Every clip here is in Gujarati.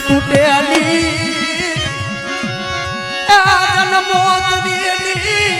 તૂટેલી મોતની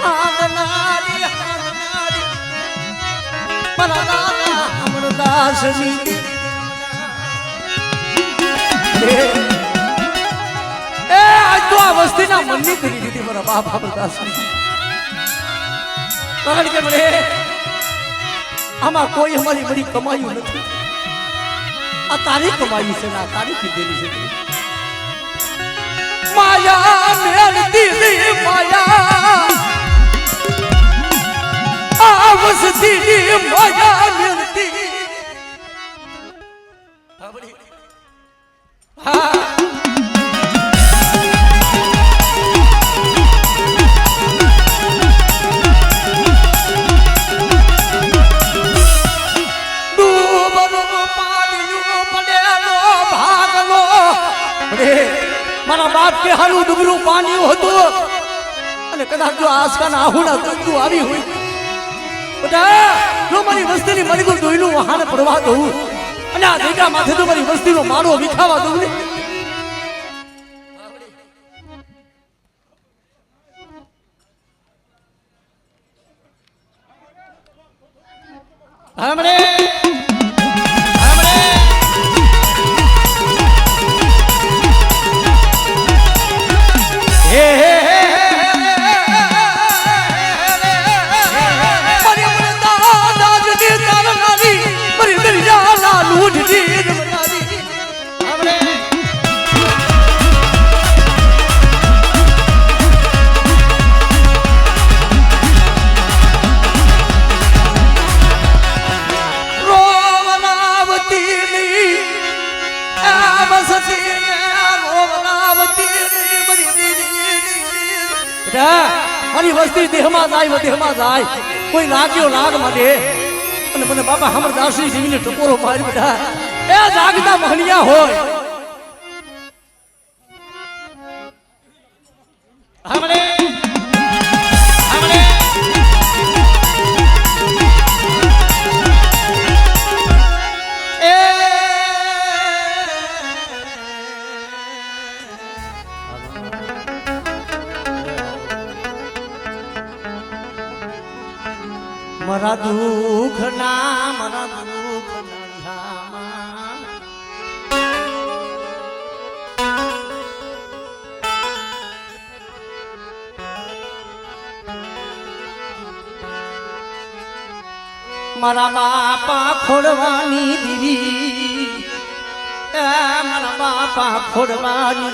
હાલનારી અમરદાસની આજ તો આ વસ્તીના મનની કરી દીધી મારા બાપ અમરદાસની. કારણ કે મને આમાં કોઈ અમારી બધી કમાયું નથી. આ તારી કમાઈ છે ને આ તારી કીધેલી છે. માયા મેળતી માયા આ વસ્તી માયા મેળતી હા મારા બાપ કે હાલું ડુંગરું પાણી હતું અને કદાચ જો આસકાના આહુના તંતુ આવી હોય બધા જો મારી વસ્તીની મરગું દોયલું વહાને પડવા દઉં અને આ દેગા માથે તો મારી વસ્તીનો માળો વિખાવા દઉં ને હમણે મારી વસ્તી દેહમાં જાય કોઈ લાગ્યો લાગ માટે અને મને બાબા અમરદાસની જીવીને ટકોરો મારી બધા એ જાગતા મહણિયા હોય હમણે મારા દુઃખ ના મારા બાપા ખોડવાની દીવી મારા બાપા ખોડવાની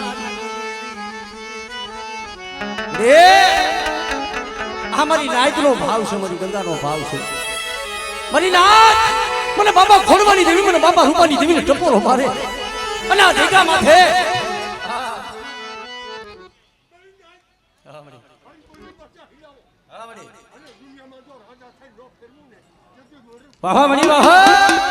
આ મારી નાયતનો ભાવ છે મારી ગંગાનો ભાવ છે મારી નાત મને બાપા ખોડવાની દેવી મને બાપા રૂપાની દેવીને ટપોરો મારે અને આ દેગા માથે વાહ મણી વાહ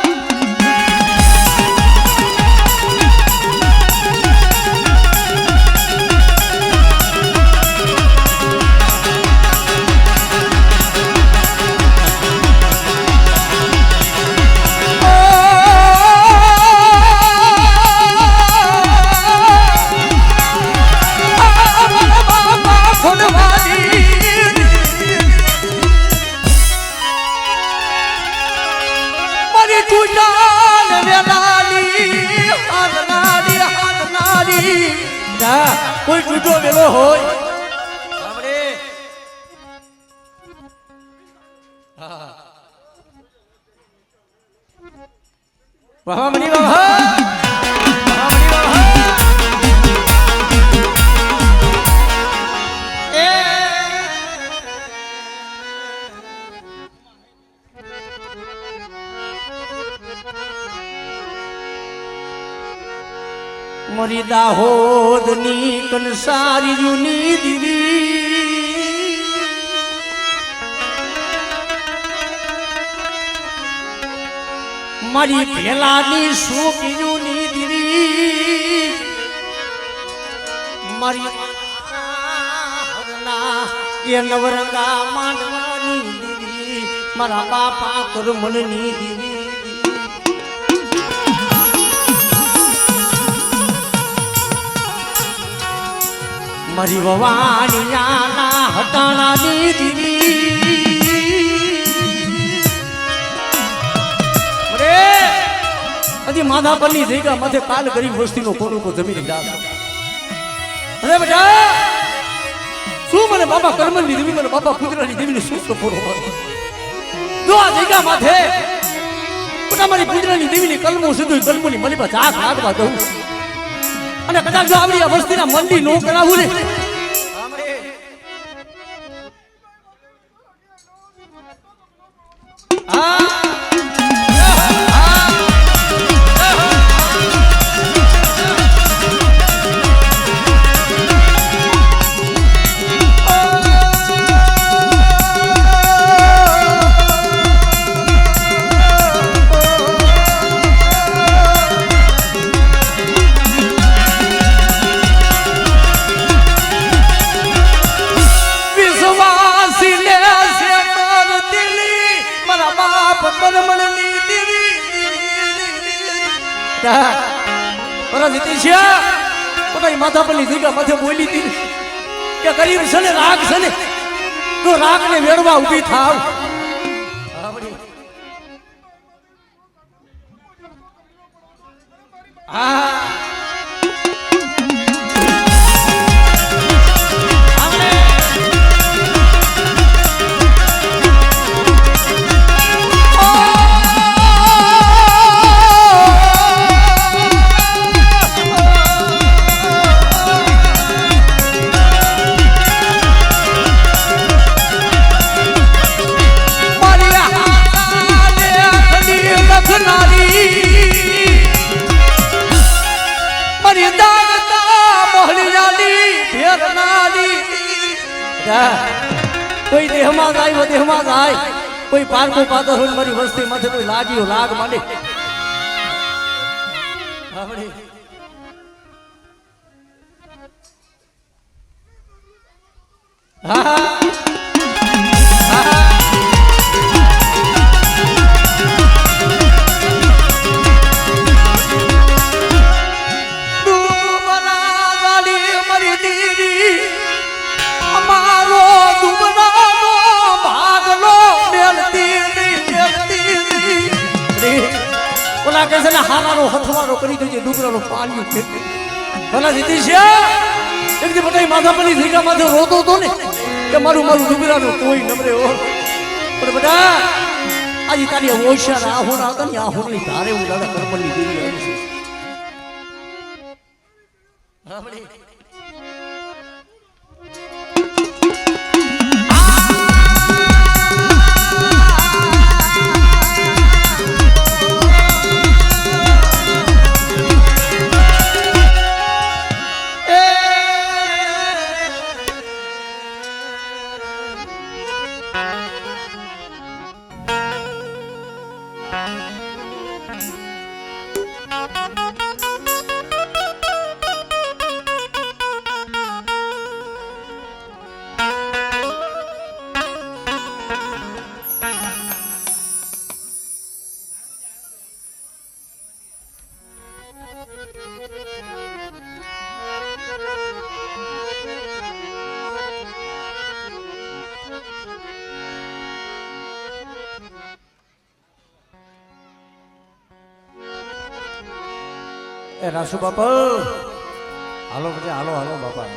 કોઈ તૂટો વેલો હોય વાહ મણી વાહ મરી દાહોદની કંસારી જૂની દીવી મારી ભેલાની સુકી જૂની દીવી મારી એ નવરંગા માંડવાની દીવી મારા બાપા કરમણની દીવી મારી વવાણિયાના હટાણાની દીદી હજી માધા પરની જગ્યા માથે કાલ ગરીબ વસ્તીનો કોનો કો જમીન જાત અરે બેટા શું મને બાપા કર્મની દેવી મને બાપા કુદરતની દેવીને શું સપોરો જો આ જગ્યા માથે બેટા મારી કુદરતની દેવીની કલમો સીધું કલમોની મલી પર ઝાક લાગવા દઉં અને કદાચ જો આવડી આ વસ્તીના મંડી નો કરાવું ને માથા પરની જગ્યા માથે બોલી હતી કે ગરીબ છે ને રાગ છે ને તો રાગ ને વેડવા ઉભી થાવ કોઈ દેહમાં જાય દેહમાં જાય કોઈ પારકો પાદર હોય મારી વસ્તી માથે કોઈ લાગ્યો લાગ માંડે હારાનો હથવારો કરી દેજે ડુંગરાનો પાણી ભલા જીતી છે એક દી બટાઈ માથા પરની જગ્યા માથે રોતો હતો ને કે મારું ડુંગરાનું કોઈ નમરે હો પણ બેટા આજે તારી ઓશા આહોણા હતા ને આહોણી ધારે હું દાદા કર્મની દેવી આવી છે એ રાસુ બાપા હાલો પછી હાલો હાલો બાપા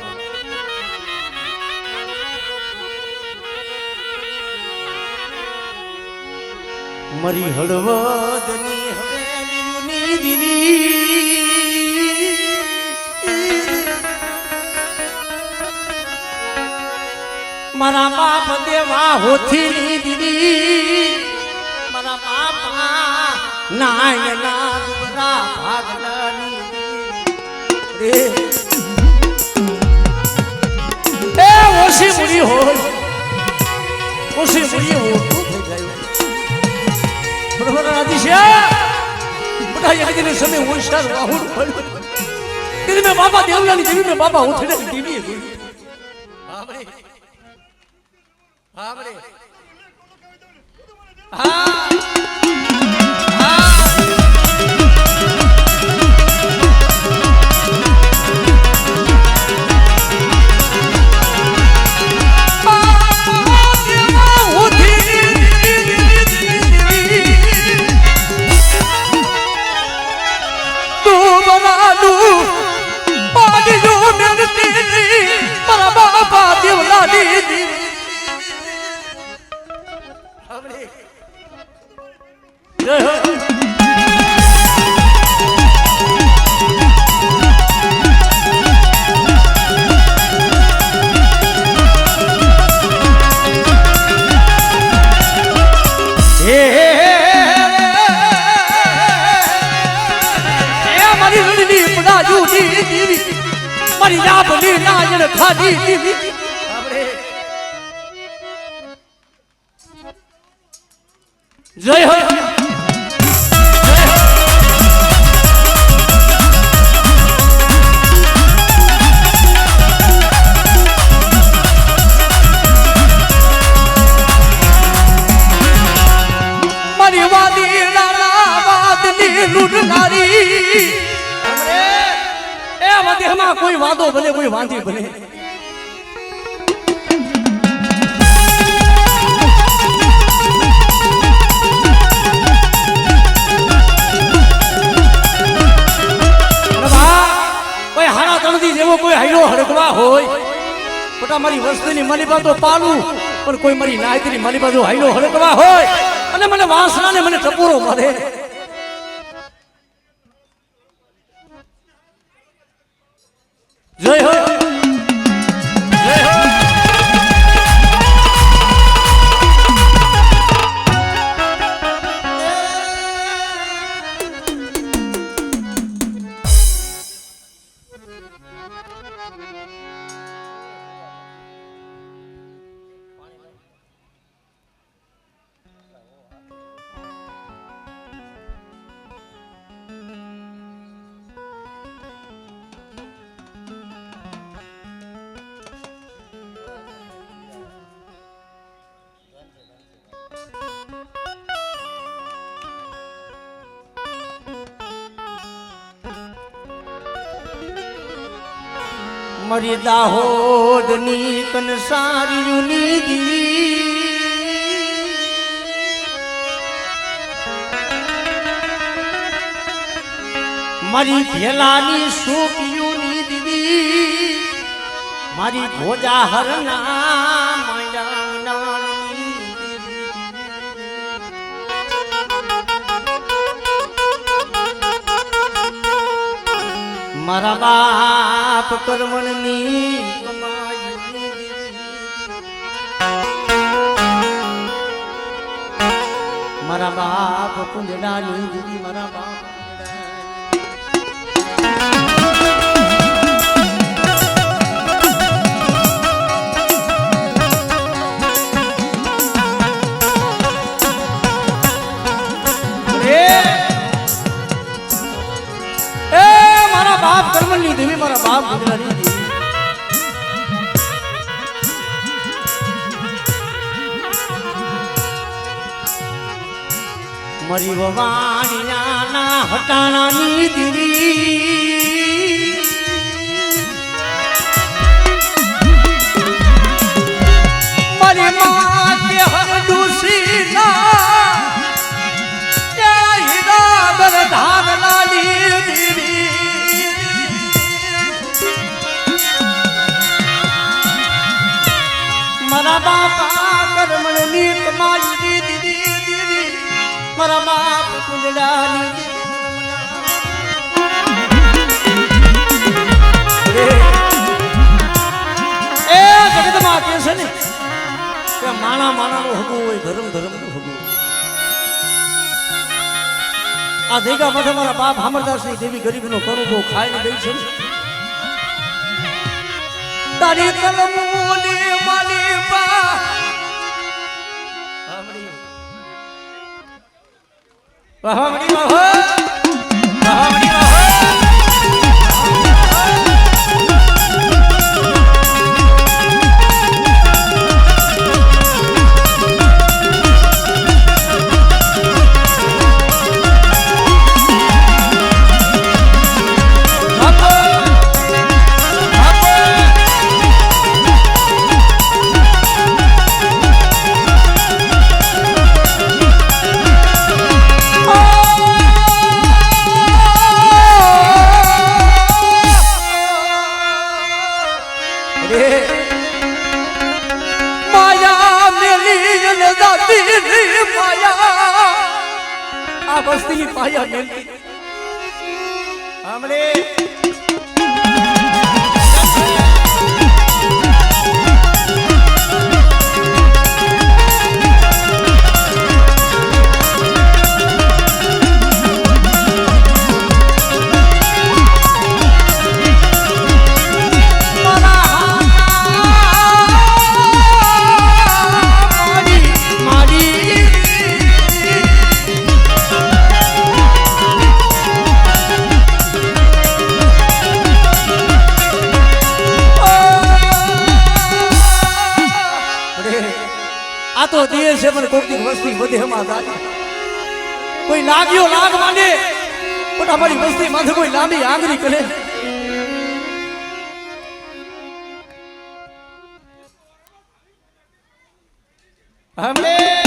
મરી હળવદની હવેલીની દીવી મારા બાપ દેવા હોથી દીવી મારા બાપા નાયના દુબરા ભાગલાની રે એ ઓછી મુરી હોય ઓછી મુરી હોય થઈ જાય બરોબર રાજી છે બટા એક દિન સમય હોશિયાર વાહુર પડ્યો તેરી મે બાપા દેવલાની દેવી મે બાપા ઉઠડે દીવી હા બરે હા બરે હા જય હો મારી જાબલી નાજણ ખાધી જય હો મારી વાદી નાના વાદની લૂંટનારી દેહમાં કોઈ વાદો ભલે કોઈ વાંધી ભલે કોઈ હારા તણથી જેવો કોઈ હાઈલો હડકવા હોય ખોટા મારી વસ્તીની મારી બાજુ પાલું પણ કોઈ મારી નાયતની મારી બાજુ હાઈલો હડકવા હોય અને મને વાસણા ને મને ટપોરો મારે જય હો જય હો મારી દાહોદની કનસારીયુની દીવી મારી ભેલાની સુપિયુની દીવી મારી ભોજા હરના માંડાની મારા બાપ કર્મણની મારા બાપ કુંજડાની દીદી મારા બાપ કર્મની દેવી મારા બાપ ગુજરાતી દેવી મારી વવાણી નાના હટાણાની દેવી મારી માં કે હરદુસી ના હીરા બરધાગલાની દેવી મારા બાપા કર્મણની કમાઈ દીદી દીદી મારા બાપ કુંજડાની એ જગતમાં કે છે ને કે માણા માણાનું હગું હોય ધર્મ ધર્મનું હગું આ દેગા માથે મારા બાપ હામરદાસની દેવી ગરીબનો કરુણો ખાઈને ગઈ છે તારી કલમ મોલી માલી બા હામડી હામડી હામડી મેલતી પાયા આ વસ્તીની પાયા મેલતી આમરે તો દિયે છે પણ કોકની વસ્તી વધે હમા જાય કોઈ લાગ્યો લાગ માંડે પણ અમારી વસ્તી માથે કોઈ લાંબી આંગળી કરે હમણે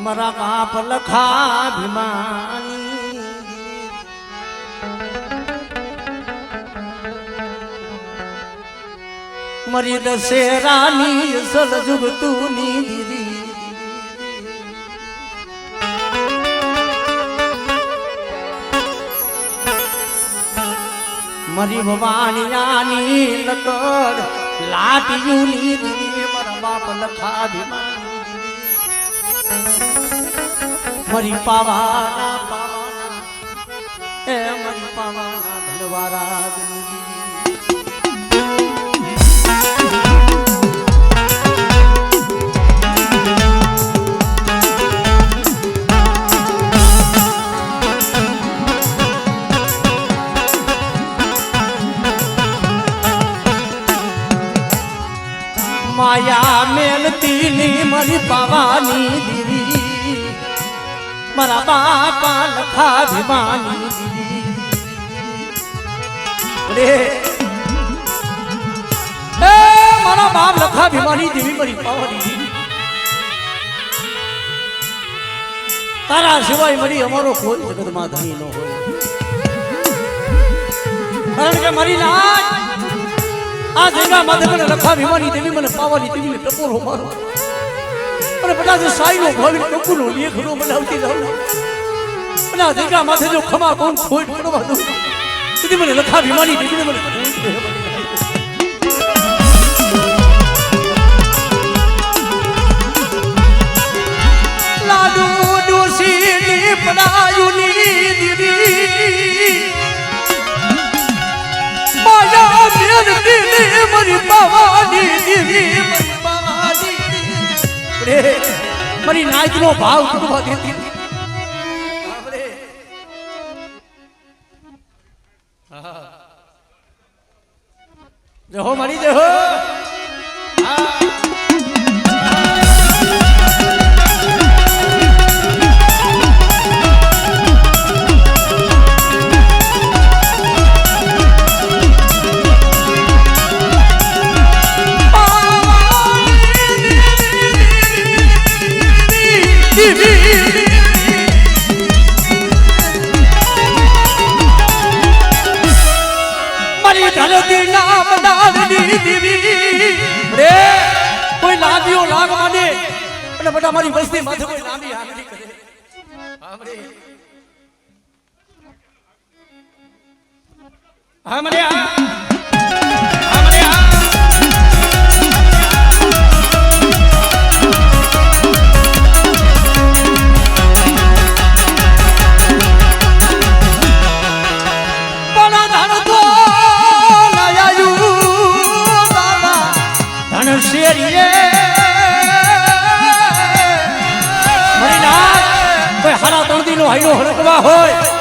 मरा बाप लखाभिमानी मरी दशेरानी असल जुगतूनी दीदी मरी भवानियानी लकड़ लाटियूनी दीदी मरा बाप लखाभिमानी मरी पावाना पावाना ए मरी पावाना धनवारा माया मेलती नी मरी पावानी दीदी मारा बापा लखाभिमानी रे ए मारा बाप लखाभिमानी देवी मरी पावानी तारा सिवाय मरी अमारो कोई जगत में धनी न हो कारण के मरी लाज आ जगह माथे મને લખાભિમાની દેવી મને પાવાની દેવી ને ટપોરો મારો અને બધા સાઈનો ભાવી ટપુનો લેખનો બનાવતી જાવ અને આ જગહ માથે જો ખમા કોણ ખોટ પડવા દઉં દેવી મને લખાભિમાની દેવી ને મને લાડુ ડોસી પડાયુની દેવી माया मेलती मरी पावानी देवी मरी पावानी रे मरी नाच नो भाव करवा देती रे जहो मरी जहो कोई लागियो लाग माने અને બટા મારી વસ્તી માથે કોઈ લાંબી આંગળી કરે હામરે હામરે બના ધાન તો લાયાયું હાઈનો હરકવા હોય